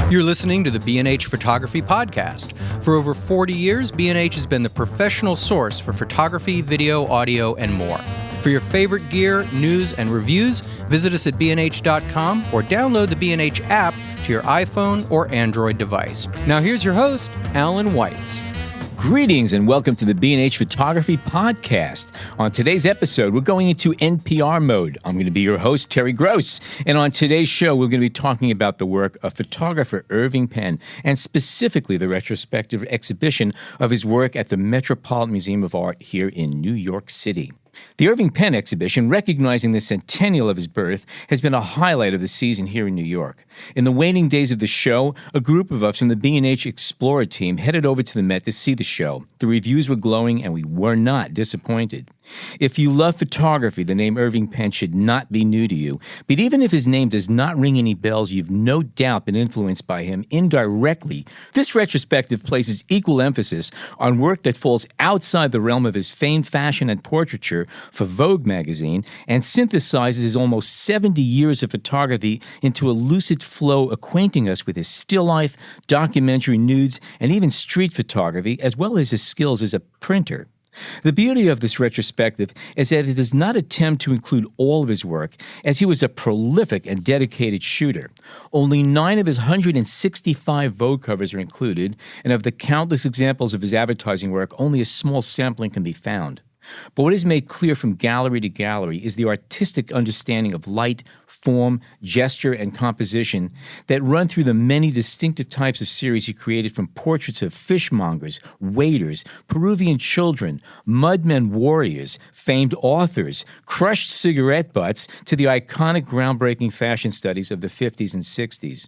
You're listening to the B&H Photography Podcast. For over 40 years, B&H has been the professional source for photography, video, audio, and more. For your favorite gear, news, and reviews, visit us at bnh.com or download the B&H app to your iPhone or Android device. Now here's your host, Alan Weitz. Greetings and welcome to the B&H Photography Podcast. On today's episode, we're going into NPR mode. I'm going to be your host, Terry Gross. And on today's show, we're going to be talking about the work of photographer Irving Penn, and specifically the retrospective exhibition of his work at the Metropolitan Museum of Art here in New York City. The Irving Penn exhibition, recognizing the centennial of his birth, has been a highlight of the season here in New York. In the waning days of the show, a group of us from the B&H Explora team headed over to the Met to see the show. The reviews were glowing, and we were not disappointed. If you love photography, the name Irving Penn should not be new to you. But even if his name does not ring any bells, you've no doubt been influenced by him indirectly. This retrospective places equal emphasis on work that falls outside the realm of his famed fashion and portraiture for Vogue Magazine and synthesizes his almost 70 years of photography into a lucid flow, acquainting us with his still life, documentary, nudes, and even street photography, as well as his skills as a printer. The beauty of this retrospective is that it does not attempt to include all of his work, as he was a prolific and dedicated shooter. Only 9 of his 165 Vogue covers are included, and of the countless examples of his advertising work, only a small sampling can be found. But what is made clear from gallery to gallery is the artistic understanding of light, form, gesture, and composition that run through the many distinctive types of series he created, from portraits of fishmongers, waiters, Peruvian children, mudmen warriors, famed authors, crushed cigarette butts, to the iconic groundbreaking fashion studies of the 50s and 60s.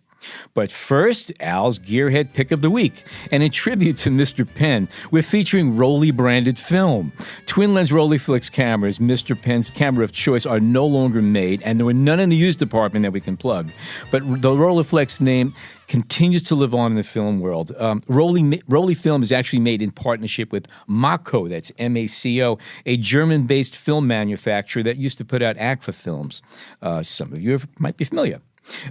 But first, Al's Gearhead Pick of the Week. And in tribute to Mr. Penn, we're featuring Rolly-branded film. Twin-lens Rolleiflex cameras, Mr. Penn's camera of choice, are no longer made, and there were none in the used department that we can plug. But the Rolleiflex name continues to live on in the film world. Rolly Film is actually made in partnership with Mako, that's M-A-C-O, a German-based film manufacturer that used to put out Agfa films. Some of you might be familiar.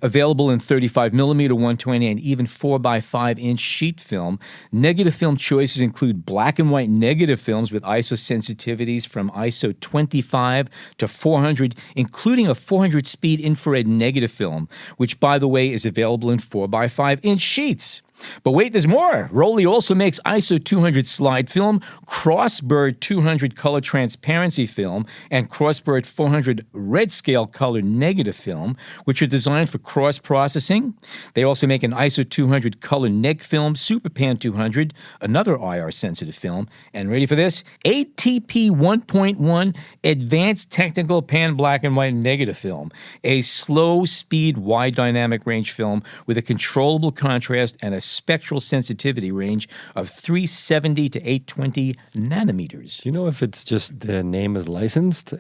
Available in 35mm, 120, and even 4x5-inch sheet film. Negative film choices include black and white negative films with ISO sensitivities from ISO 25 to 400, including a 400-speed infrared negative film, which, by the way, is available in 4x5-inch sheets. But wait, there's more. Rolly also makes ISO 200 slide film, Crossbird 200 color transparency film, and Crossbird 400 red scale color negative film, which are designed for cross-processing. They also make an ISO 200 color neg film, Superpan 200, another IR-sensitive film, and ready for this, ATP 1.1 Advanced Technical Pan Black and White Negative Film, a slow-speed wide dynamic range film with a controllable contrast and a spectral sensitivity range of 370 to 820 nanometers. Do you know if it's just the name is licensed,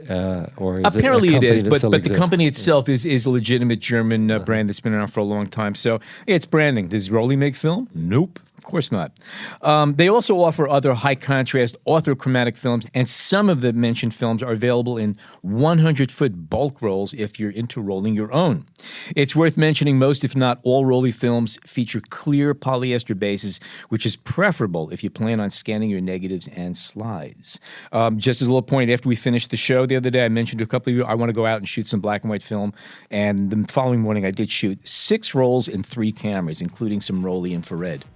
or is apparently it it is, but the exists? company itself is a legitimate German brand that's been around for a long time. So it's branding. Does Rolly make film? Nope. Of course not. They also offer other high-contrast orthochromatic films, and some of the mentioned films are available in 100-foot bulk rolls if you're into rolling your own. It's worth mentioning most, if not all, Rolly films feature clear polyester bases, which is preferable if you plan on scanning your negatives and slides. Just as a little point, after we finished the show the other day, I mentioned to a couple of you I want to go out and shoot some black and white film, and the following morning I did shoot 6 rolls and 3 cameras, including some Rolly infrared.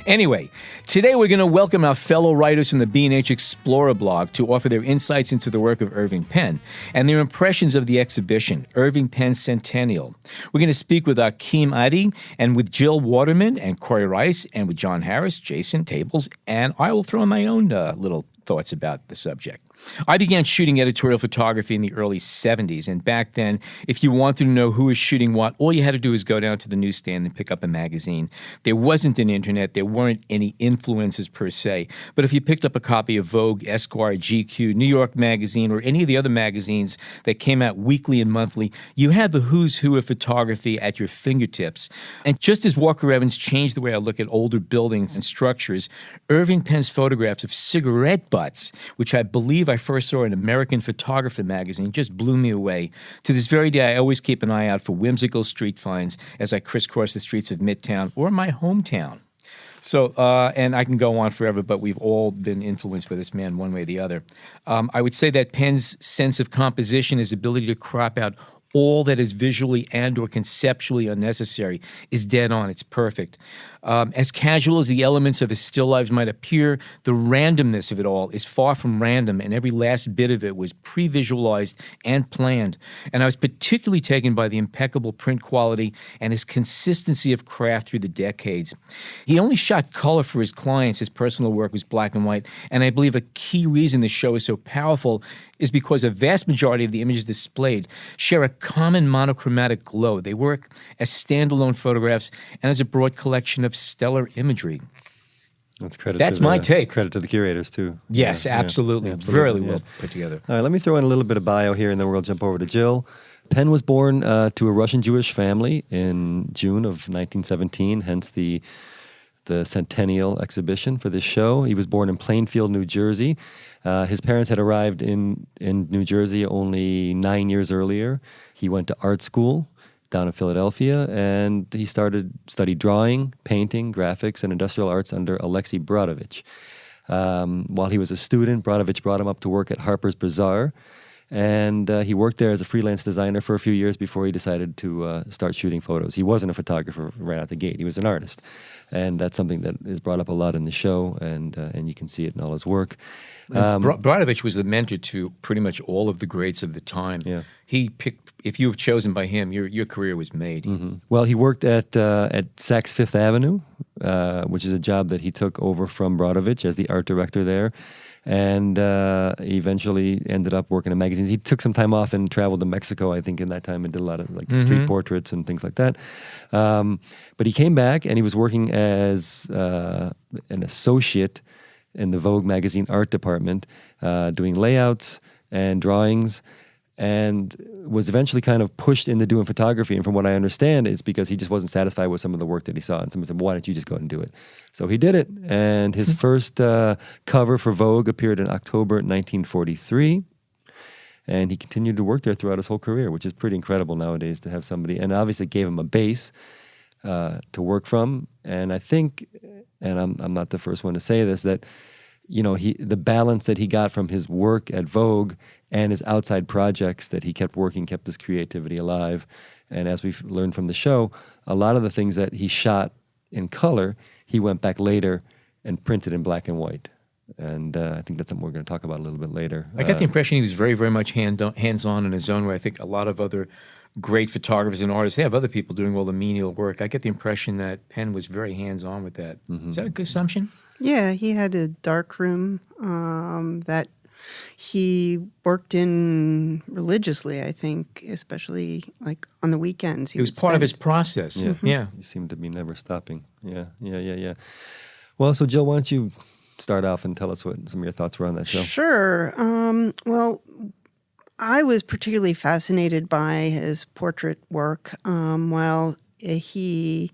Anyway, today we're going to welcome our fellow writers from the B&H Explora blog to offer their insights into the work of Irving Penn and their impressions of the exhibition, Irving Penn Centennial. We're going to speak with Akeem Addy and with Jill Waterman and Cory Rice and with John Harris, Jason Tables, and I will throw in my own little thoughts about the subject. I began shooting editorial photography in the early 70s, and back then, if you wanted to know who was shooting what, all you had to do was go down to the newsstand and pick up a magazine. There wasn't an internet, there weren't any influencers per se, but if you picked up a copy of Vogue, Esquire, GQ, New York Magazine, or any of the other magazines that came out weekly and monthly, you had the who's who of photography at your fingertips. And just as Walker Evans changed the way I look at older buildings and structures, Irving Penn's photographs of cigarette butts, which I believe I first saw in American Photography Magazine just blew me away. To this very day, I always keep an eye out for whimsical street finds as I crisscross the streets of Midtown or my hometown. So, and I can go on forever, but we've all been influenced by this man one way or the other. I would say that Penn's sense of composition, his ability to crop out all that is visually and or conceptually unnecessary, is dead on. It's perfect. As casual as the elements of his still lives might appear, the randomness of it all is far from random, and every last bit of it was pre-visualized and planned. And I was particularly taken by the impeccable print quality and his consistency of craft through the decades. He only shot color for his clients. His personal work was black and white, and I believe a key reason the show is so powerful is because a vast majority of the images displayed share a common monochromatic glow. They work as standalone photographs and as a broad collection of stellar imagery. That's my take. Credit to the curators, too. Yes, absolutely. Really well put together. All right, let me throw in a little bit of bio here, and then we'll jump over to Jill. Penn was born to a Russian Jewish family in June of 1917, hence the Centennial exhibition for this show. He was born in Plainfield, New Jersey. His parents had arrived in New Jersey only 9 years earlier. He went to art school down in Philadelphia, and he studied drawing, painting, graphics, and industrial arts under Alexei Brodovich. While he was a student, Brodovich brought him up to work at Harper's Bazaar, and he worked there as a freelance designer for a few years before he decided to start shooting photos. He wasn't a photographer right out the gate. He was an artist, and that's something that is brought up a lot in the show, and you can see it in all his work. Brodovich was the mentor to pretty much all of the greats of the time. Yeah. He picked, if you were chosen by him, your career was made. Mm-hmm. Well, he worked at Saks Fifth Avenue, which is a job that he took over from Brodovich as the art director there, and he eventually ended up working in magazines. He took some time off and traveled to Mexico, I think, in that time, and did a lot of street portraits and things like that. But he came back, and he was working as an associate in the Vogue Magazine art department, doing layouts and drawings, and was eventually kind of pushed into doing photography. And from what I understand, it's because he just wasn't satisfied with some of the work that he saw. And someone said, why don't you just go out and do it? So he did it. And his first cover for Vogue appeared in October 1943. And he continued to work there throughout his whole career, which is pretty incredible nowadays to have somebody. And obviously gave him a base to work from. And I think, and I'm not the first one to say this, that the balance that he got from his work at Vogue and his outside projects that he kept working kept his creativity alive. And as we've learned from the show, a lot of the things that he shot in color, he went back later and printed in black and white. And I think that's something we're going to talk about a little bit later. I got the impression he was very, very much hands-on in his own way. I think a lot of other great photographers and artists, they have other people doing all the menial work. I get the impression that Penn was very hands-on with that. Mm-hmm. Is that a good assumption? Yeah, he had a dark room that he worked in religiously, I think, especially like on the weekends. It was part of his process. Yeah. Mm-hmm. Yeah. He seemed to be never stopping. Yeah. Well, so Jill, why don't you start off and tell us what some of your thoughts were on that show? Sure. Well, I was particularly fascinated by his portrait work. While he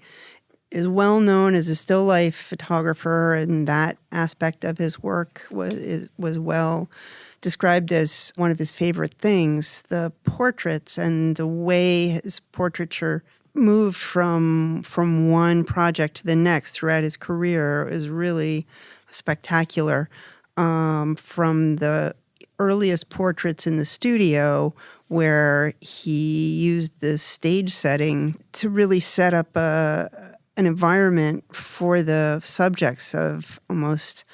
is well known as a still life photographer, and that aspect of his work was well described as one of his favorite things. The portraits and the way his portraiture moved from one project to the next throughout his career is really spectacular. From the earliest portraits in the studio, where he used the stage setting to really set up an environment for the subjects, of almost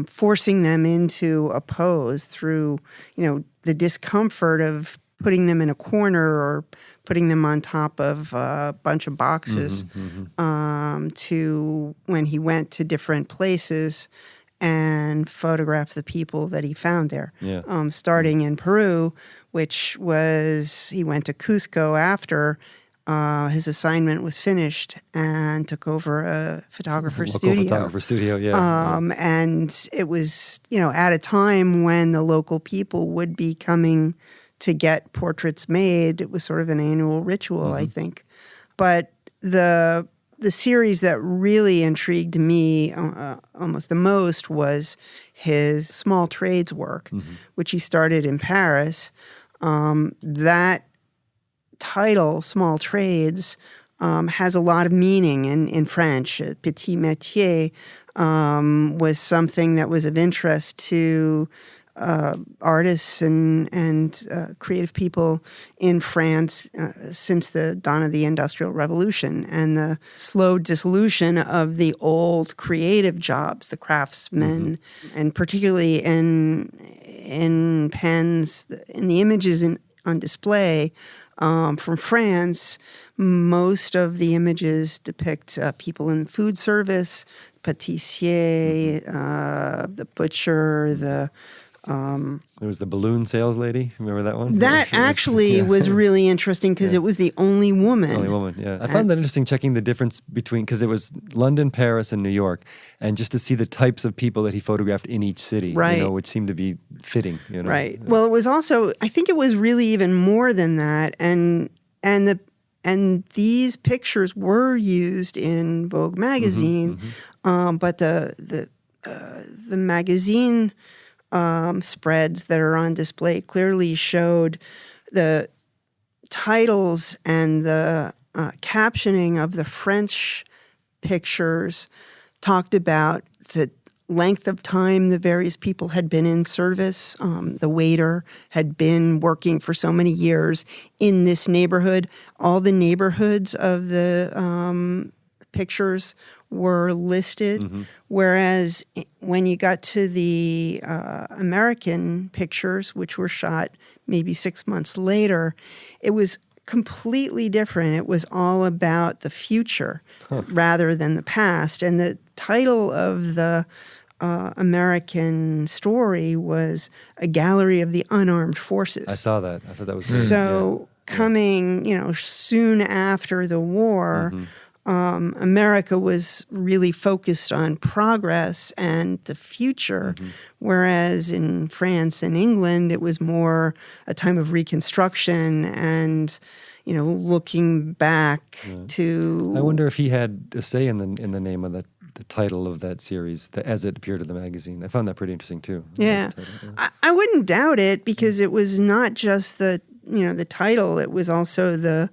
forcing them into a pose through, the discomfort of putting them in a corner or putting them on top of a bunch of boxes, to when he went to different places and photograph the people that he found there. Yeah. Starting in Peru, which was, he went to Cusco after his assignment was finished and took over a photographer studio. Yeah. And it was, at a time when the local people would be coming to get portraits made. It was sort of an annual ritual, I think. But the the series that really intrigued me almost the most was his small trades work, which he started in Paris. That title, Small Trades, has a lot of meaning in French. Petit métier was something that was of interest to artists and creative people in France since the dawn of the Industrial Revolution and the slow dissolution of the old creative jobs, the craftsmen, and particularly in Penn's, in the images on display from France, most of the images depict people in food service, pâtissier, the butcher, There was the balloon sales lady. Remember that one? That actually was really interesting because it was the only woman. Only woman, yeah. I found that interesting, checking the difference between, because it was London, Paris, and New York, and just to see the types of people that he photographed in each city, right. Which seemed to be fitting. Right. Well, it was also, I think it was really even more than that, and these pictures were used in Vogue Magazine, but the magazine spreads that are on display clearly showed the titles and the captioning of the French pictures talked about the length of time the various people had been in service. The waiter had been working for so many years in this neighborhood. All the neighborhoods of the pictures were listed, whereas when you got to the American pictures, which were shot maybe 6 months later, it was completely different. It was all about the future rather than the past. And the title of the American story was A Gallery of the Unarmed Forces. I saw that. I thought that was so coming, soon after the war, America was really focused on progress and the future, whereas in France and England, it was more a time of reconstruction and, looking back to... I wonder if he had a say in the name of the title of that series as it appeared in the magazine. I found that pretty interesting too. Yeah. I wouldn't doubt it because it was not just the title, it was also the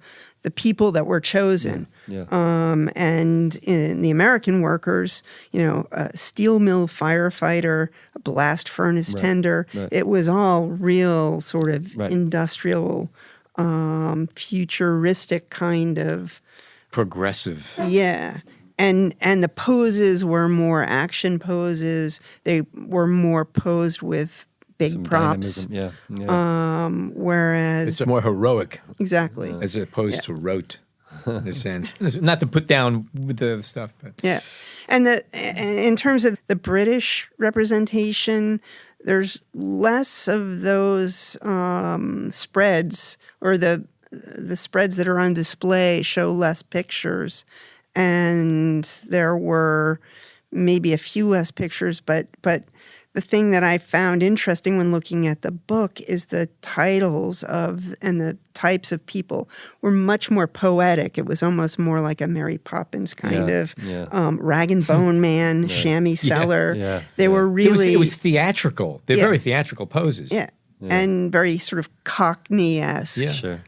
people that were chosen. And in the American workers, a steel mill firefighter, a blast furnace tender, it was all real sort of industrial, futuristic kind of... Progressive. Yeah. And the poses were more action poses. They were more posed with big some props. dynamism, Whereas it's more heroic. Exactly. As opposed to rote, in a sense. Not to put down with the stuff, but yeah. And in terms of the British representation, there's less of those spreads, or the spreads that are on display show less pictures, and there were maybe a few less pictures, but the thing that I found interesting when looking at the book is the titles and the types of people were much more poetic. It was almost more like a Mary Poppins kind of rag and bone man, chamois cellar. They were really... It was theatrical. They're very theatrical poses. Yeah. And very sort of Cockney-esque. Yeah. Sure.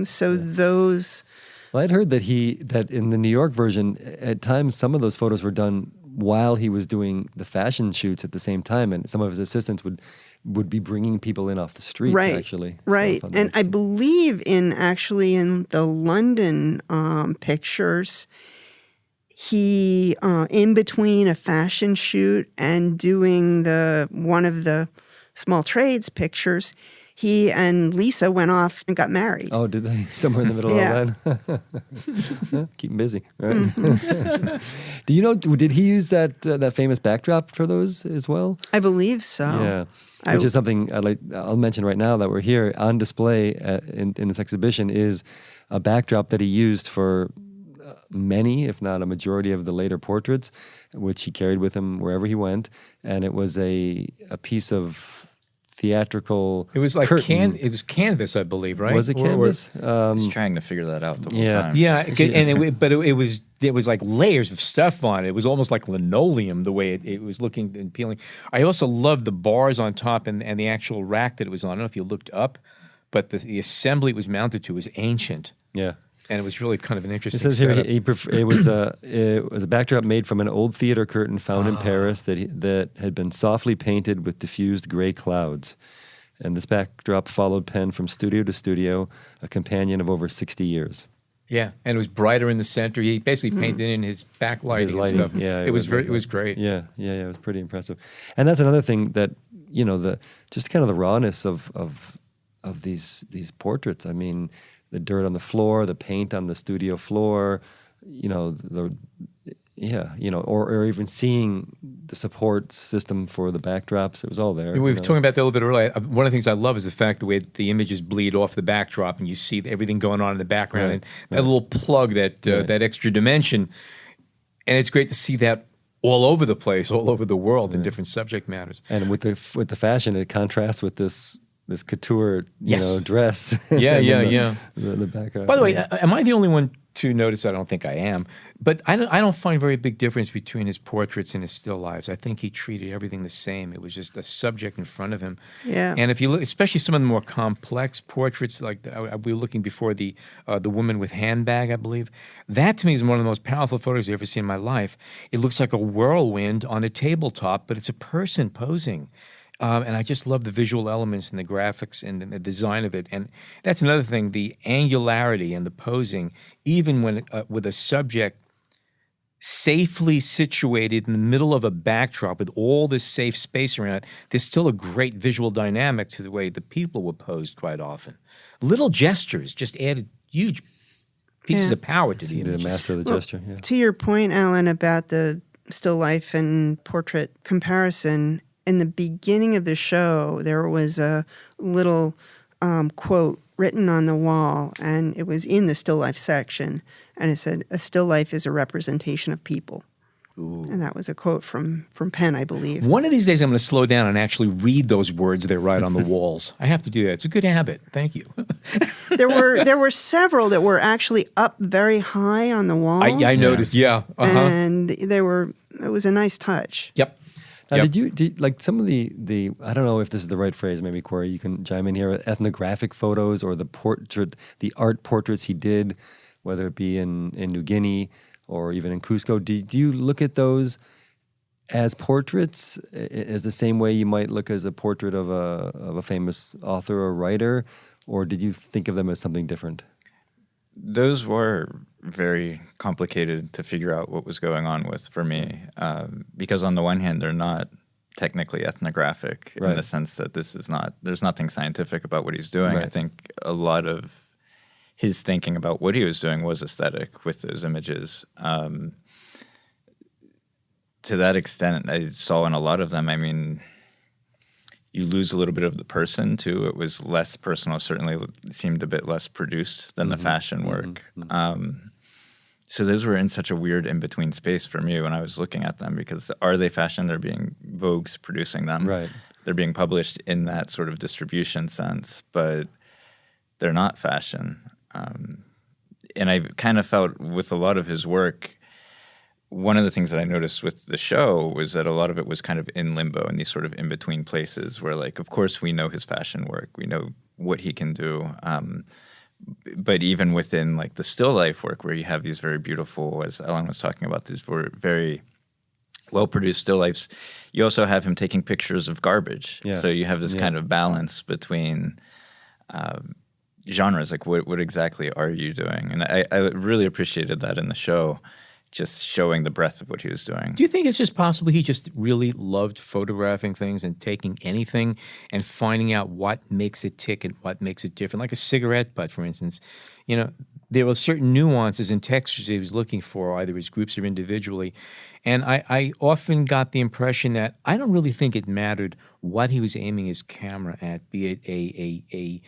So those... Well, I'd heard that in the New York version, at times some of those photos were done while he was doing the fashion shoots at the same time, and some of his assistants would be bringing people in off the street, actually. Right, and I believe in the London pictures, he, in between a fashion shoot and doing one of the small trades pictures, he and Lisa went off and got married. Oh, did they? Somewhere in the middle of that? Keep him busy. Right? Do you know, did he use that famous backdrop for those as well? I believe so. Yeah. Which is something I'll mention right now that we're here on display in this exhibition is a backdrop that he used for many, if not a majority of the later portraits, which he carried with him wherever he went. And it was a piece of theatrical. It was like curtain. it was canvas, I believe, right? Was it canvas? I was trying to figure that out the whole yeah. time. Yeah, but it was there was like layers of stuff on it. It was almost like linoleum the way it was looking and peeling. I also loved the bars on top and the actual rack that it was on. I don't know if you looked up, but the assembly it was mounted to was ancient. Yeah. And it was really kind of an It interesting says here setup. it was a backdrop made from an old theater curtain found in Paris that had been softly painted with diffused gray clouds. And this backdrop followed Penn from studio to studio, a companion of over 60 years. Yeah, and it was brighter in the center. He basically painted in his backlighting His and lighting, stuff. yeah, it was great. Yeah, it was pretty impressive. And that's another thing that, just kind of the rawness of these portraits. I mean, the dirt on the floor, the paint on the studio floor, or even seeing the support system for the backdrops. It was all there. We were talking about that a little bit earlier. One of the things I love is the fact the way the images bleed off the backdrop and you see everything going on in the background Right, and that little plug, that extra dimension. And it's great to see that all over the place, all over the world in different subject matters. And with the fashion, it contrasts with this couture, Yes. dress. Yeah, and yeah. The background. By the way, am I the only one to notice? I don't think I am. But I don't find very big difference between his portraits and his still lives. I think he treated everything the same. It was just a subject in front of him. Yeah. And if you look, especially some of the more complex portraits, like we were looking before the woman with handbag, I believe. That to me is one of the most powerful photos I've ever seen in my life. It looks like a whirlwind on a tabletop, but it's a person posing. And I just love the visual elements and the graphics and the design of it. And that's another thing, the angularity and the posing, even when with a subject safely situated in the middle of a backdrop with all this safe space around it, there's still a great visual dynamic to the way the people were posed quite often. Little gestures just added huge pieces of power to the the images. master of the gesture. Yeah. To your point, Alan, about the still life and portrait comparison, in the beginning of the show, there was a little quote written on the wall, and it was in the still life section, and it said, "A still life is a representation of people." Ooh. And that was a quote from Penn, I believe. One of these days, I'm going to slow down and actually read those words they write on the walls. I have to do that. It's a good habit. Thank you. There were several that were actually up very high on the walls. I noticed. Yeah. And it was a nice touch. Yep. Now, Yep. did like some of the I don't know if this is the right phrase, maybe Cory, you can chime in here, ethnographic photos or the art portraits he did, whether it be in New Guinea or even in Cusco. Do you look at those as portraits, as the same way you might look as a portrait of a famous author or writer, or did you think of them as something different? Those were very complicated to figure out what was going on with for me, because on the one hand, they're not technically ethnographic in the sense that there's nothing scientific about what he's doing. Right. I think a lot of his thinking about what he was doing was aesthetic with those images. To that extent, I saw in a lot of them, I mean, you lose a little bit of the person too. It was less personal, certainly seemed a bit less produced than the fashion work. So those were in such a weird in-between space for me when I was looking at them, because are they fashion? They're being Vogue's producing them. Right. They're being published in that sort of distribution sense, but they're not fashion. And I kind of felt with a lot of his work, one of the things that I noticed with the show was that a lot of it was kind of in limbo, in these sort of in-between places where, like, of course we know his fashion work, we know what he can do, but even within, like, the still life work where you have these very beautiful, as Ellen was talking about, these very well-produced still lifes, you also have him taking pictures of garbage. Yeah. So you have this kind of balance between genres, like what exactly are you doing? And I really appreciated that in the show, just showing the breadth of what he was doing. Do you think it's just possible he just really loved photographing things and taking anything and finding out what makes it tick and what makes it different? Like a cigarette butt, for instance. You know, there were certain nuances and textures he was looking for, either as groups or individually. And I often got the impression that I don't really think it mattered what he was aiming his camera at, be it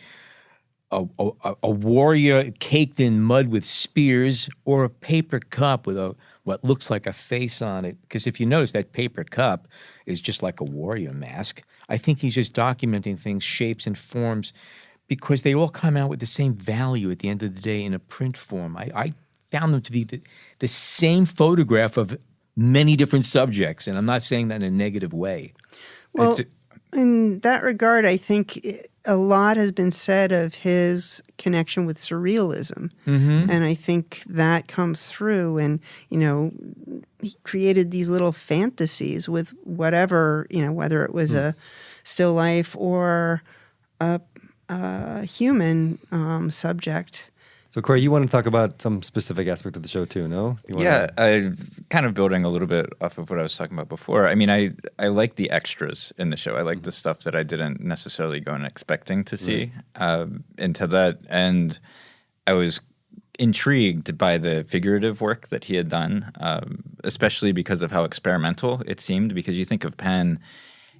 a warrior caked in mud with spears or a paper cup with what looks like a face on it. Because if you notice, that paper cup is just like a warrior mask. I think he's just documenting things, shapes and forms, because they all come out with the same value at the end of the day in a print form. I found them to be the same photograph of many different subjects, and I'm not saying that in a negative way. Well, in that regard, I think a lot has been said of his connection with surrealism. And I think that comes through. And, he created these little fantasies with whatever, whether it was a still life or a human subject. So, Cory, you want to talk about some specific aspect of the show too, no? I kind of building a little bit off of what I was talking about before. I mean, I like the extras in the show. I like the stuff that I didn't necessarily go in expecting to see. And to that end, I was intrigued by the figurative work that he had done, especially because of how experimental it seemed. Because you think of Penn,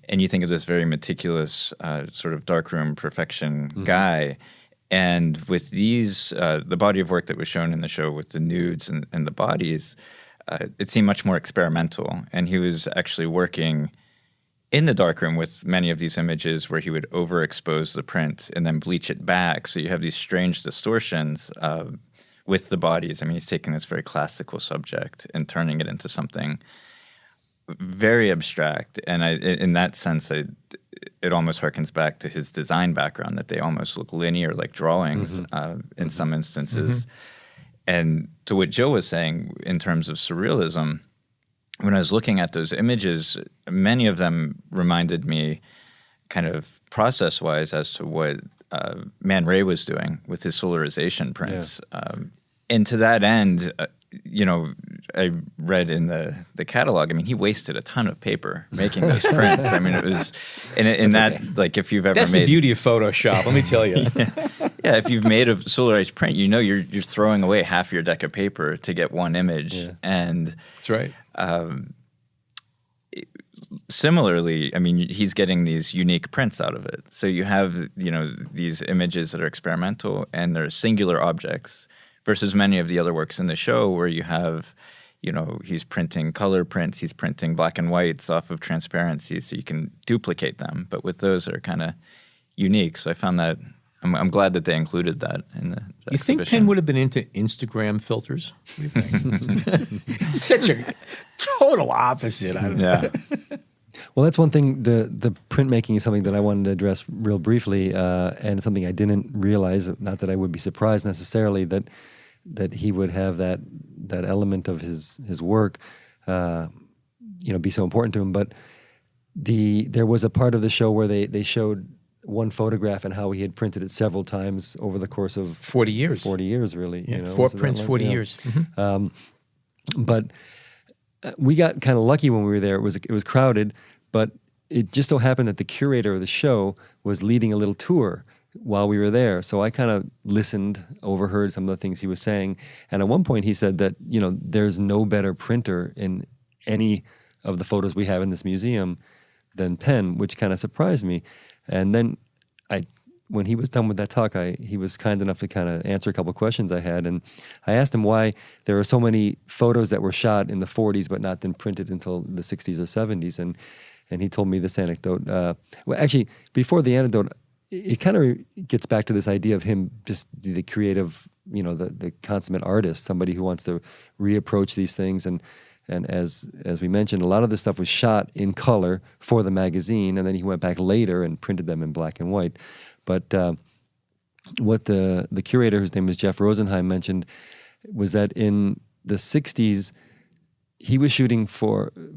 and you think of this very meticulous sort of darkroom perfection guy. And with these, the body of work that was shown in the show with the nudes and the bodies, it seemed much more experimental. And he was actually working in the darkroom with many of these images where he would overexpose the print and then bleach it back. So you have these strange distortions with the bodies. I mean, he's taking this very classical subject and turning it into something very abstract. And in that sense, it almost harkens back to his design background, that they almost look linear, like drawings in some instances. And to what Jill was saying in terms of surrealism, when I was looking at those images, many of them reminded me kind of process-wise as to what Man Ray was doing with his solarization prints. And to that end, I read in the catalog, I mean, he wasted a ton of paper making those prints. I mean, it was, in that, okay. Like, if you've ever That's the beauty of Photoshop, let me tell you. Yeah, if you've made a solarized print, you're throwing away half your deck of paper to get one image. Yeah. And that's right. Similarly, I mean, he's getting these unique prints out of it. So you have, these images that are experimental and they're singular objects, versus many of the other works in the show where you have, he's printing color prints, he's printing black and whites off of transparency so you can duplicate them. But with those, they're kind of unique. So I found that, I'm glad that they included that in the You exhibition. think Penn would have been into Instagram filters? What do you think? It's such a total opposite. I don't know. Well, that's one thing. The printmaking is something that I wanted to address real briefly, and something I didn't realize. Not that I would be surprised necessarily that he would have that element of his work, be so important to him. But there was a part of the show where they showed one photograph and how he had printed it several times over the course of 40 years. 40 years, really. Yeah, 4 prints, 40 years. But we got kind of lucky when we were there. It was crowded, but it just so happened that the curator of the show was leading a little tour while we were there. So I kind of listened, overheard some of the things he was saying. And at one point he said that, there's no better printer in any of the photos we have in this museum than Penn, which kind of surprised me. And then when he was done with that talk, he was kind enough to kind of answer a couple of questions I had. And I asked him why there are so many photos that were shot in the 40s but not then printed until the 60s or 70s. And he told me this anecdote. Well, actually, before the anecdote, it kind of gets back to this idea of him just the creative, the consummate artist, somebody who wants to reapproach these things. And as we mentioned, a lot of this stuff was shot in color for the magazine, and then he went back later and printed them in black and white. But what the curator, whose name was Jeff Rosenheim, mentioned was that in the 60s,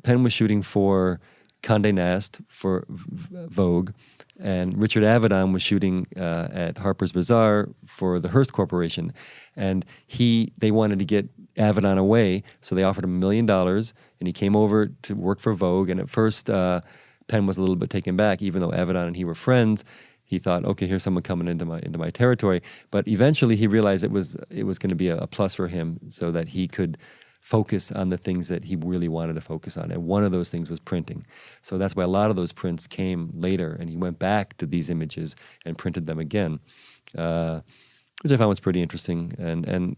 Penn was shooting for Condé Nast, for Vogue, and Richard Avedon was shooting at Harper's Bazaar for the Hearst Corporation. And they wanted to get Avedon away, so they offered him $1 million, and he came over to work for Vogue. And at first, Penn was a little bit taken back, even though Avedon and he were friends. He thought, okay, here's someone coming into my territory. But eventually, he realized it was going to be a plus for him, so that he could focus on the things that he really wanted to focus on. And one of those things was printing. So that's why a lot of those prints came later, and he went back to these images and printed them again, which I found was pretty interesting. And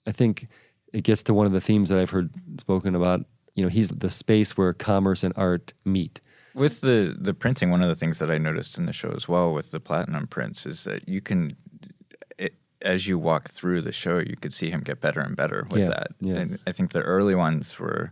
I think it gets to one of the themes that I've heard spoken about. He's the space where commerce and art meet. With the printing, one of the things that I noticed in the show as well with the platinum prints is that you can, as you walk through the show, you could see him get better and better with that. Yeah. And I think the early ones were,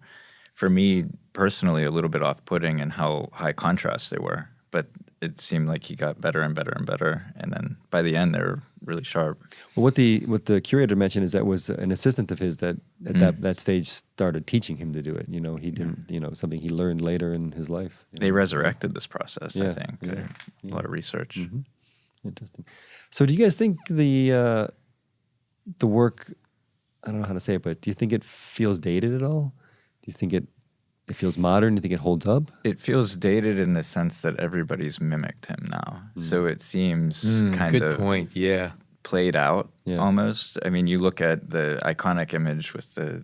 for me personally, a little bit off-putting in how high contrast they were. But it seemed like he got better and better and better, and then by the end, they were really sharp. Well, what the curator mentioned is that was an assistant of his that at that stage started teaching him to do it. He didn't, something he learned later in his life. They resurrected this process, I think. Yeah. A lot of research. Mm-hmm. Interesting. So, do you guys think the work? I don't know how to say it, but do you think it feels dated at all? Do you think it feels modern? Do you think it holds up? It feels dated in the sense that everybody's mimicked him now. So it seems kind of point. Yeah. played out almost. I mean, you look at the iconic image with the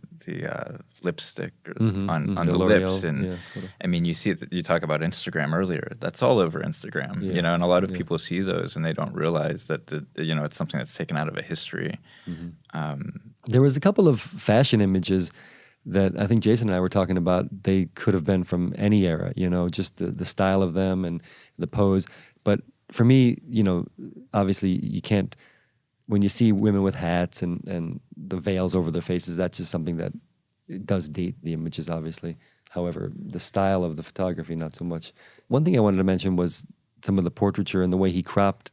lipstick on the lips, and I mean, you see that you talk about Instagram earlier. That's all over Instagram, and a lot of people see those and they don't realize that it's something that's taken out of a history. There was a couple of fashion images that I think Jason and I were talking about. They could have been from any era, just the style of them and the pose. But for me, obviously you can't, when you see women with hats and the veils over their faces, that's just something that does date the images, obviously. However, the style of the photography, not so much. One thing I wanted to mention was some of the portraiture and the way he cropped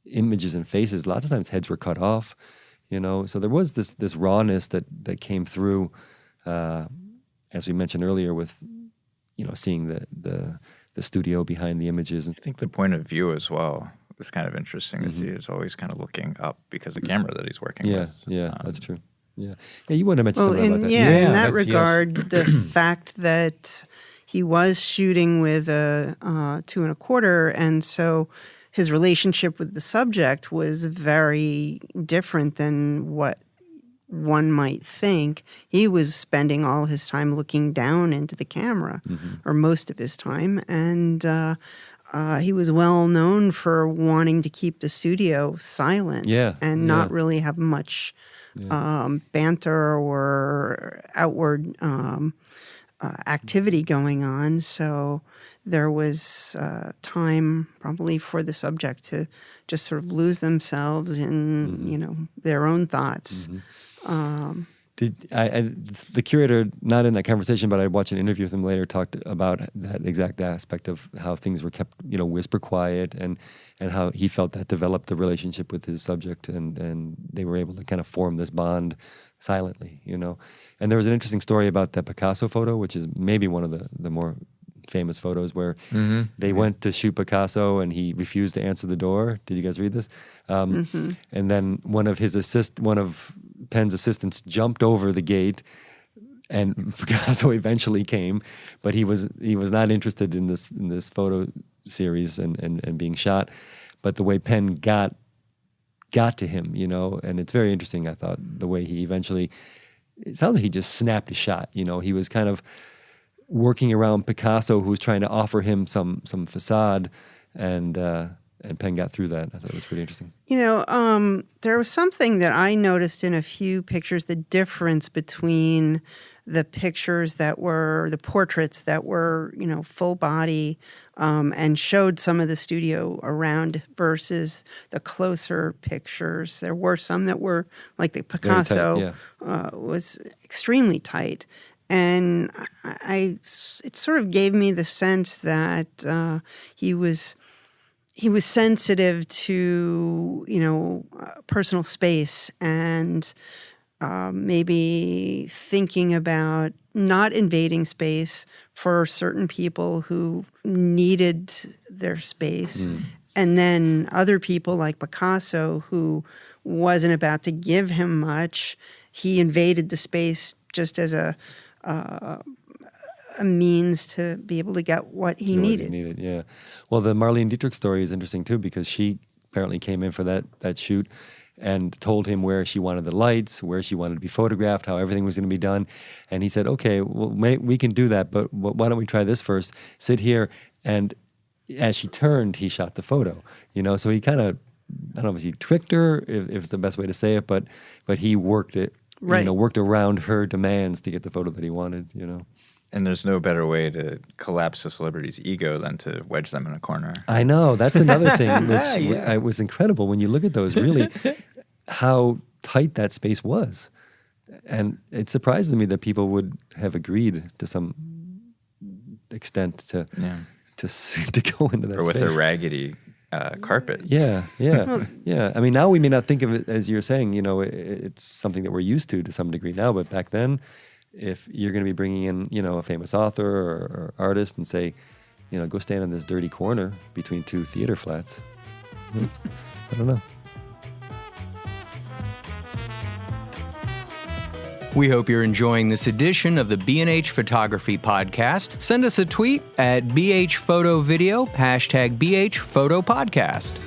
images and faces. Lots of times heads were cut off, So there was this rawness that came through, as we mentioned earlier, with seeing the studio behind the images. I think the point of view as well was kind of interesting to see. Is always kind of looking up because the camera that he's working with. Yeah, that's true. Yeah, you wanted to mention something about that. In that regard, the fact that he was shooting with a 2.25, and so his relationship with the subject was very different than what one might think. He was spending all his time looking down into the camera, or most of his time, and he was well known for wanting to keep the studio silent and not really have much banter or outward activity going on. So there was time probably for the subject to just sort of lose themselves in their own thoughts. The curator, not in that conversation, but I watched an interview with him later, talked about that exact aspect of how things were kept, whisper quiet, and how he felt that developed the relationship with his subject, and they were able to kind of form this bond silently, And there was an interesting story about the Picasa photo, which is maybe one of the more famous photos, where they went to shoot Picasso and he refused to answer the door. Did you guys read this? And then one of Penn's assistants jumped over the gate, and Picasso eventually came, but he was not interested in this photo series and being shot. But the way Penn got to him, and it's very interesting. I thought the way he eventually, it sounds like he just snapped a shot. He was kind of working around Picasso, who was trying to offer him some facade, and Penn got through that. I thought it was pretty interesting. There was something that I noticed in a few pictures, the difference between the pictures that were, the portraits that were, full body and showed some of the studio around versus the closer pictures. There were some that were, like the Picasso, was extremely tight. And it sort of gave me the sense that he was sensitive to, personal space and maybe thinking about not invading space for certain people who needed their space. And then other people like Picasso, who wasn't about to give him much, he invaded the space just as a means to be able to get what he needed. Yeah. Well, the Marlene Dietrich story is interesting too, because she apparently came in for that shoot and told him where she wanted the lights, where she wanted to be photographed, how everything was going to be done. And he said, okay, well, we can do that, but why don't we try this first? Sit here. And as she turned, he shot the photo, So he kind of, I don't know if he tricked her, if it's the best way to say it, but he worked it, worked around her demands to get the photo that he wanted, And there's no better way to collapse a celebrity's ego than to wedge them in a corner. I know. That's another thing which was incredible when you look at those, really, how tight that space was. And it surprises me that people would have agreed to some extent to go into that or with space. a raggedy carpet. Yeah. I mean, now we may not think of it as you're saying, it's something that we're used to some degree now, but back then, if you're going to be bringing in, a famous author or artist and say, go stand in this dirty corner between two theater flats. I don't know. We hope you're enjoying this edition of the B&H Photography Podcast. Send us a tweet at BH Photo Video, hashtag BH Photo Podcast.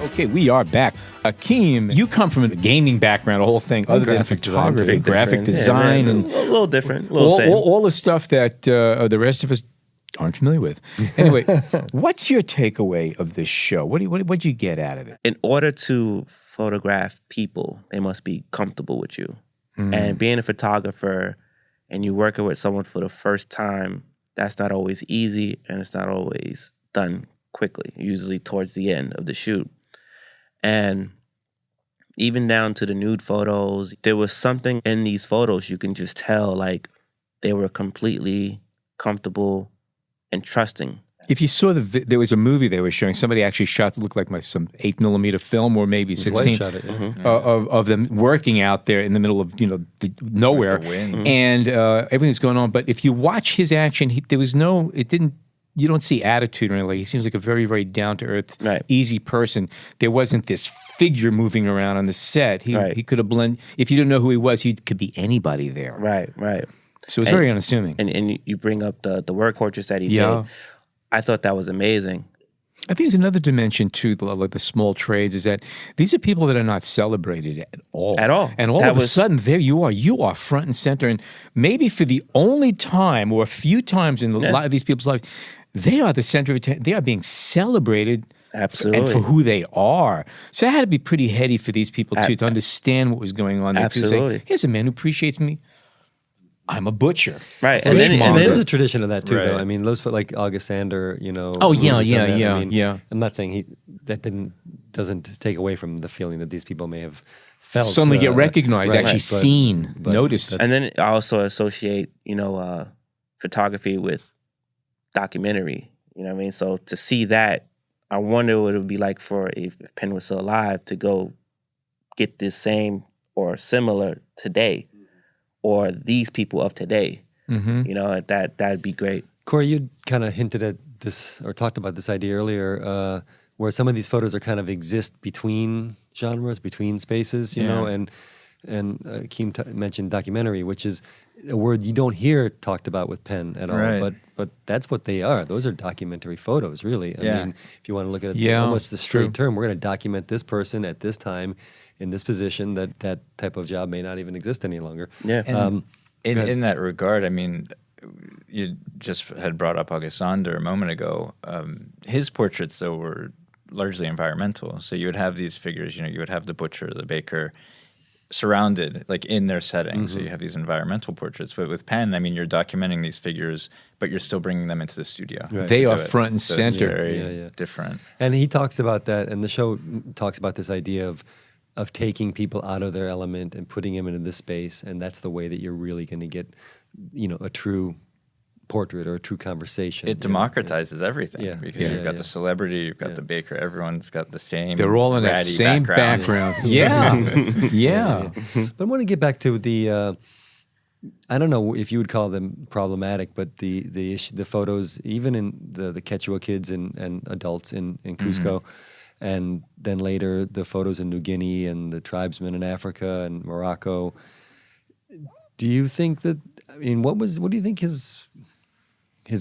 Okay, we are back. Akeem, you come from a gaming background, a whole thing, other than graphic design, photography, too. graphic design, and a little different, a little same. all the stuff that the rest of us aren't familiar with. Anyway, what's your takeaway of this show? What'd you get out of it? In order to photograph people, they must be comfortable with you. And being a photographer and you working with someone for the first time, that's not always easy, and it's not always done quickly, usually towards the end of the shoot. And even down to the nude photos, there was something in these photos you can just tell, like, they were completely comfortable and trusting. If you saw there was a movie they were showing, somebody actually shot to look like some 8mm film or maybe His 16 wife shot it, of them working out there in the middle of nowhere, the wind. and everything's going on. But if you watch his action, you don't see attitude or anything. He seems like a very, very down-to-earth, easy person. There wasn't this figure moving around on the set. He could have blended. If you didn't know who he was, he could be anybody there. Right. So it was very unassuming. And you bring up the work portraits that he did. I thought that was amazing. I think there's another dimension to the small trades is that these are people that are not celebrated at all. And all of a sudden, there you are front and center. And maybe for the only time or a few times in a lot of these people's lives, they are the center of attention. They are being celebrated. Absolutely. And for who they are. So that had to be pretty heady for these people, too, to understand what was going on. Absolutely. To say, here's a man who appreciates me. I'm a butcher. Right. And there's a tradition of that, too, though. I mean, those like August Sander, Oh, yeah. I'm not saying doesn't take away from the feeling that these people may have felt. Suddenly get recognized, seen, noticed. And then I also associate, photography with documentary. You know what I mean? So to see that, I wonder what it would be like for if Penn was still alive to go get this same or similar today, or these people of today. That'd be great. Cory, you kind of hinted at this or talked about this idea earlier, where some of these photos are kind of exist between genres, between spaces, you know, and Akeem mentioned documentary, which is a word you don't hear talked about with Penn at all, but that's what they are. Those are documentary photos, really. I mean, if you want to look at it almost the straight term, we're going to document this person at this time in this position. That type of job may not even exist any longer. Yeah. In that regard, I mean, you just had brought up August Sander a moment ago. His portraits, though, were largely environmental. So you would have these figures, you would have the butcher, the baker, surrounded, like in their setting. So you have these environmental portraits. But with Penn, I mean, you're documenting these figures, but you're still bringing them into the studio. Right. They are front and center. It's very different. And he talks about that, and the show talks about this idea of taking people out of their element and putting them into this space, and that's the way that you're really going to get, a true portrait or a true conversation. It democratizes everything because you've got the celebrity, you've got the baker, everyone's got the same. They're all in that same background. Yeah. But I want to get back to the. I don't know if you would call them problematic, but the photos, even in the Quechua kids and adults in Cusco, and then later the photos in New Guinea and the tribesmen in Africa and Morocco. Do you think that? I mean, what do you think his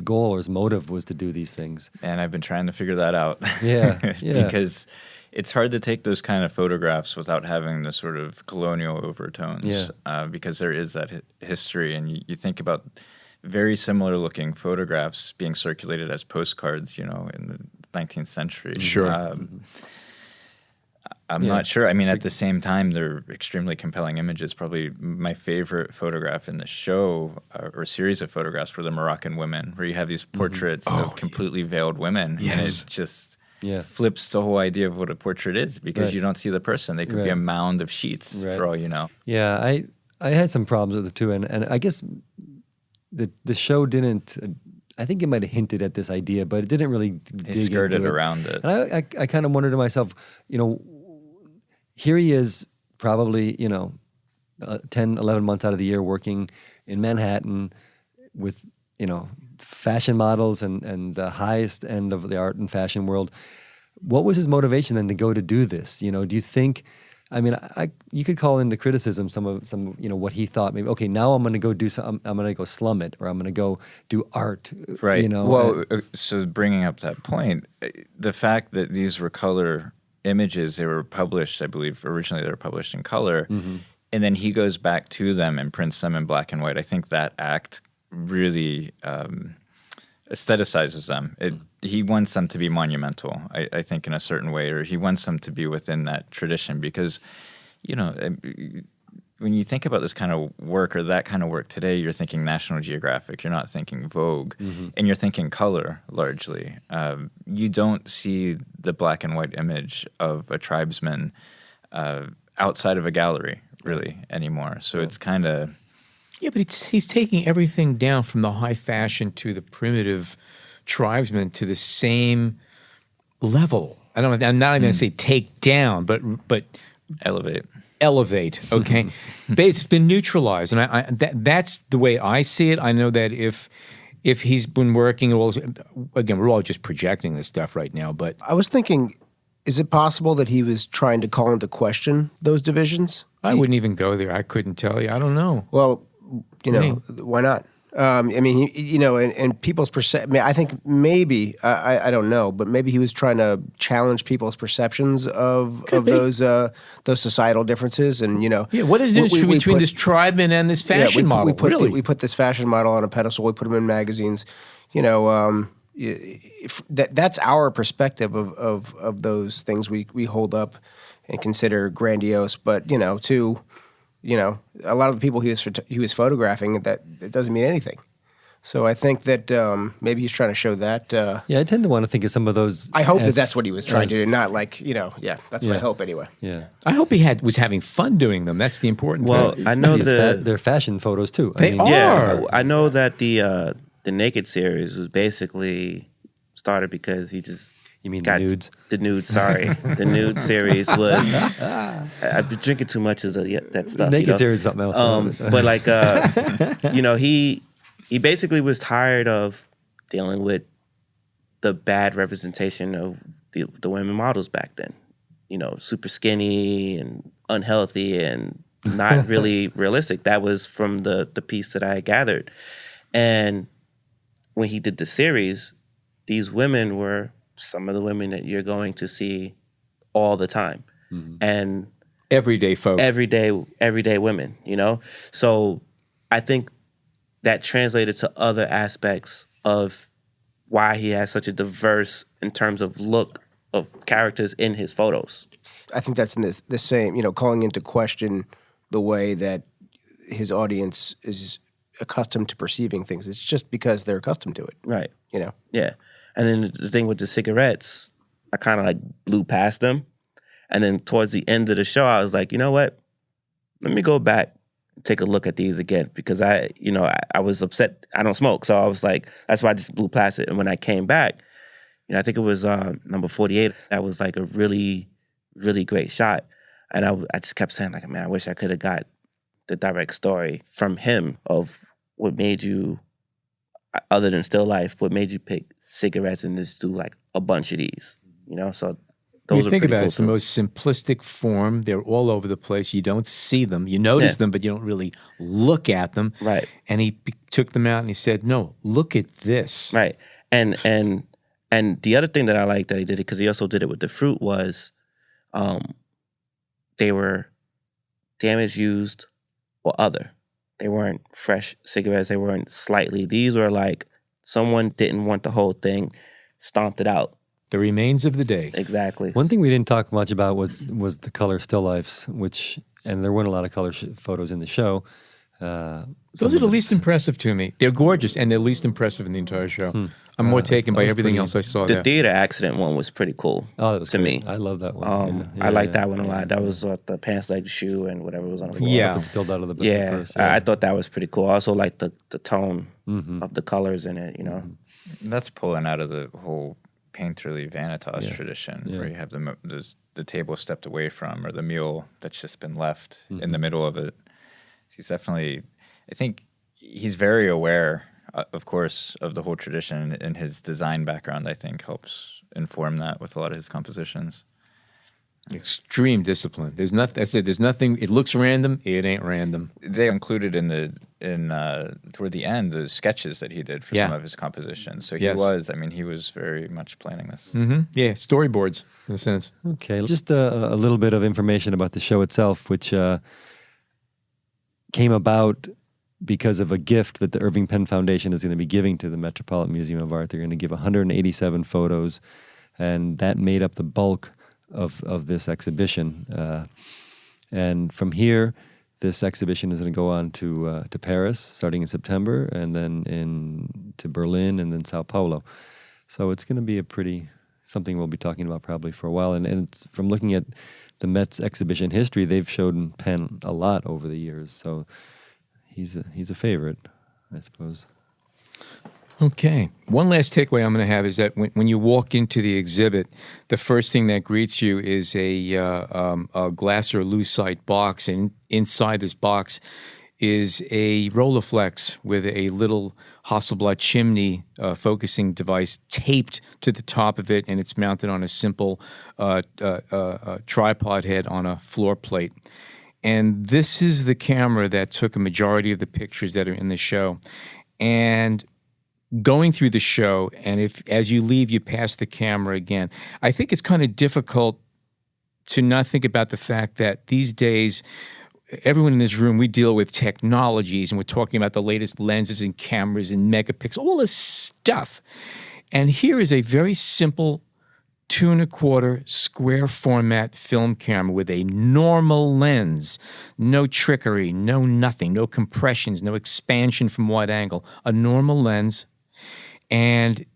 goal or his motive was to do these things? And I've been trying to figure that out. Yeah. Because it's hard to take those kind of photographs without having the sort of colonial overtones. Because there is that history, and you think about very similar looking photographs being circulated as postcards, in the 19th century. Sure. I'm not sure. I mean, at the same time, they're extremely compelling images. Probably my favorite photograph in the show or series of photographs were the Moroccan Women, where you have these portraits of completely veiled women. And it just flips the whole idea of what a portrait is, because you don't see the person. They could be a mound of sheets for all you know. Yeah, I had some problems with it too. And I guess the show didn't... I think it might have hinted at this idea, but it didn't really dig skirted into it. around it. And I kind of wondered to myself, here he is probably, 10, 11 months out of the year working in Manhattan with, fashion models and the highest end of the art and fashion world. What was his motivation then to go to do this? Do you think... I mean, you could call into criticism some what he thought. Maybe, okay, now I'm going to go do some. I'm going to go slum it, or I'm going to go do art. Right. Well, so bringing up that point, the fact that these were color images, they were published. I believe originally they were published in color, and then he goes back to them and prints them in black and white. I think that act really aestheticizes them. He wants them to be monumental, I think, in a certain way, or he wants them to be within that tradition, because, when you think about this kind of work or that kind of work today, you're thinking National Geographic, you're not thinking Vogue, and you're thinking color largely. You don't see the black and white image of a tribesman outside of a gallery, really, anymore. So it's kind of... Yeah, but he's taking everything down from the high fashion to the primitive tribesman to the same level. I'm not even going to say take down, but elevate. Okay, but it's been neutralized, and that's the way I see it. I know that if he's been working, again, we're all just projecting this stuff right now. But I was thinking, is it possible that he was trying to call into question those divisions? I wouldn't even go there. I couldn't tell you. I don't know. Well, why not? I mean, and people's perception. I think maybe I don't know, but maybe he was trying to challenge people's perceptions of those societal differences, and what is the difference between this tribeman and this fashion model? We put this fashion model on a pedestal. We put him in magazines. That's our perspective of those things we hold up and consider grandiose, but a lot of the people he was photographing, that it doesn't mean anything. So I think that maybe he's trying to show that. I tend to want to think of some of those. I hope that's what he was trying to do, not like that's what I hope anyway. Yeah, I hope he was having fun doing them. That's the important part. Well, I know they're fashion photos too. They are. Yeah, I know that the Naked series was basically started because he just. You mean the nudes? The nudes, sorry. The nude series was... I've been drinking too much of that stuff. The Naked series is something else. But he basically was tired of dealing with the bad representation of the women models back then. Super skinny and unhealthy and not really realistic. That was from the piece that I gathered. And when he did the series, these women were... some of the women that you're going to see all the time, and everyday folk, everyday women. So I think that translated to other aspects of why he has such a diverse in terms of look of characters in his photos. I think that's in the same, calling into question the way that his audience is accustomed to perceiving things. It's just because they're accustomed to it, right? Yeah. And then the thing with the cigarettes, I kind of blew past them. And then towards the end of the show, I was like, you know what? Let me go back and take a look at these again, because I was upset. I don't smoke. So I was like, that's why I just blew past it. And when I came back, I think it was number 48. That was like a really, really great shot. And I just kept saying, like, man, I wish I could have got the direct story from him of what made you... other than still life, what made you pick cigarettes and just do like a bunch of these, So those are think about cool it, it's the most simplistic form. They're all over the place. You don't see them. You notice them, but you don't really look at them. Right. And he took them out and he said, "No, look at this." Right. And the other thing that I like that he did it, because he also did it with the fruit, was they were damaged, used, or other. They weren't fresh cigarettes. They weren't slightly. These were like someone didn't want the whole thing, stomped it out. The remains of the day. Exactly. One thing we didn't talk much about was the color still lifes, and there weren't a lot of color photos in the show. Those are the least impressive to me. They're gorgeous, and they're least impressive in the entire show. I'm more taken by everything else I saw The there. theater accident one was pretty cool. Oh, that was to great. me. I love that one. I like that one a lot. That was the pants leg shoe and whatever was on the floor. Yeah. It spilled out of the purse. I thought that was pretty cool. I also like the tone of the colors in it. That's pulling out of the whole painterly vanitas tradition, where you have the table stepped away from, or the mule that's just been left in the middle of it. He's definitely, I think he's very aware, of course, of the whole tradition, and his design background, I think, helps inform that with a lot of his compositions. Extreme discipline. There's nothing. It looks random. It ain't random. They included toward the end the sketches that he did for some of his compositions. So he was very much planning this. Yeah, storyboards in a sense. Okay, just a little bit of information about the show itself, which came about because of a gift that the Irving Penn Foundation is going to be giving to the Metropolitan Museum of Art. They're going to give 187 photos, and that made up the bulk of this exhibition. And from here, this exhibition is going to go on to Paris, starting in September, and then to Berlin, and then Sao Paulo. So it's going to be something we'll be talking about probably for a while. And it's, from looking at the Met's exhibition history, they've showed Penn a lot over the years. So he's a favorite, I suppose. Okay. One last takeaway I'm going to have is that when you walk into the exhibit, the first thing that greets you is a glass or lucite box, and inside this box is a Rolleiflex with a little Hasselblad chimney focusing device taped to the top of it, and it's mounted on a simple tripod head on a floor plate. And this is the camera that took a majority of the pictures that are in the show. And going through the show, and if as you leave, you pass the camera again, I think it's kind of difficult to not think about the fact that these days, everyone in this room, we deal with technologies, and we're talking about the latest lenses and cameras and megapixels, all this stuff. And here is a very simple 2¼ square format film camera with a normal lens, no trickery, no nothing, no compressions, no expansion from wide angle, a normal lens. And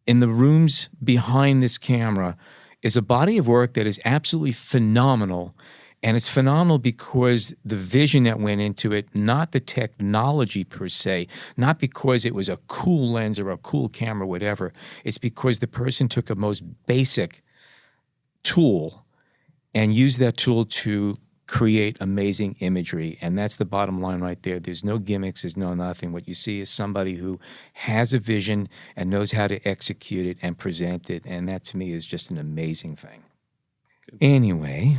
in the rooms behind this camera is a body of work that is absolutely phenomenal. And it's phenomenal because the vision that went into it, not the technology per se, not because it was a cool lens or a cool camera, whatever. It's because the person took a most basic tool and used that tool to create amazing imagery. And that's the bottom line right there. There's no gimmicks, there's no nothing. What you see is somebody who has a vision and knows how to execute it and present it. And that to me is just an amazing thing. Anyway.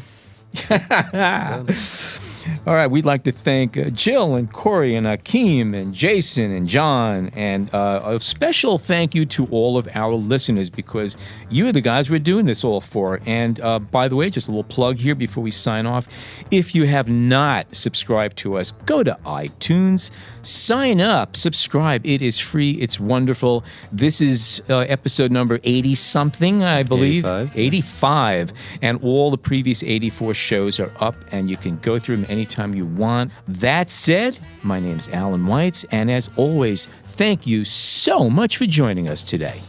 All right, we'd like to thank Jill and Cory and Akeem and Jason and John, and a special thank you to all of our listeners, because you are the guys we're doing this all for. And by the way, just a little plug here before we sign off. If you have not subscribed to us, go to iTunes, sign up, subscribe. It is free. It's wonderful. This is episode number 80-something, I believe. 85. And all the previous 84 shows are up, and you can go through them anytime you want. That said, my name is Alan Weitz, and as always, thank you so much for joining us today.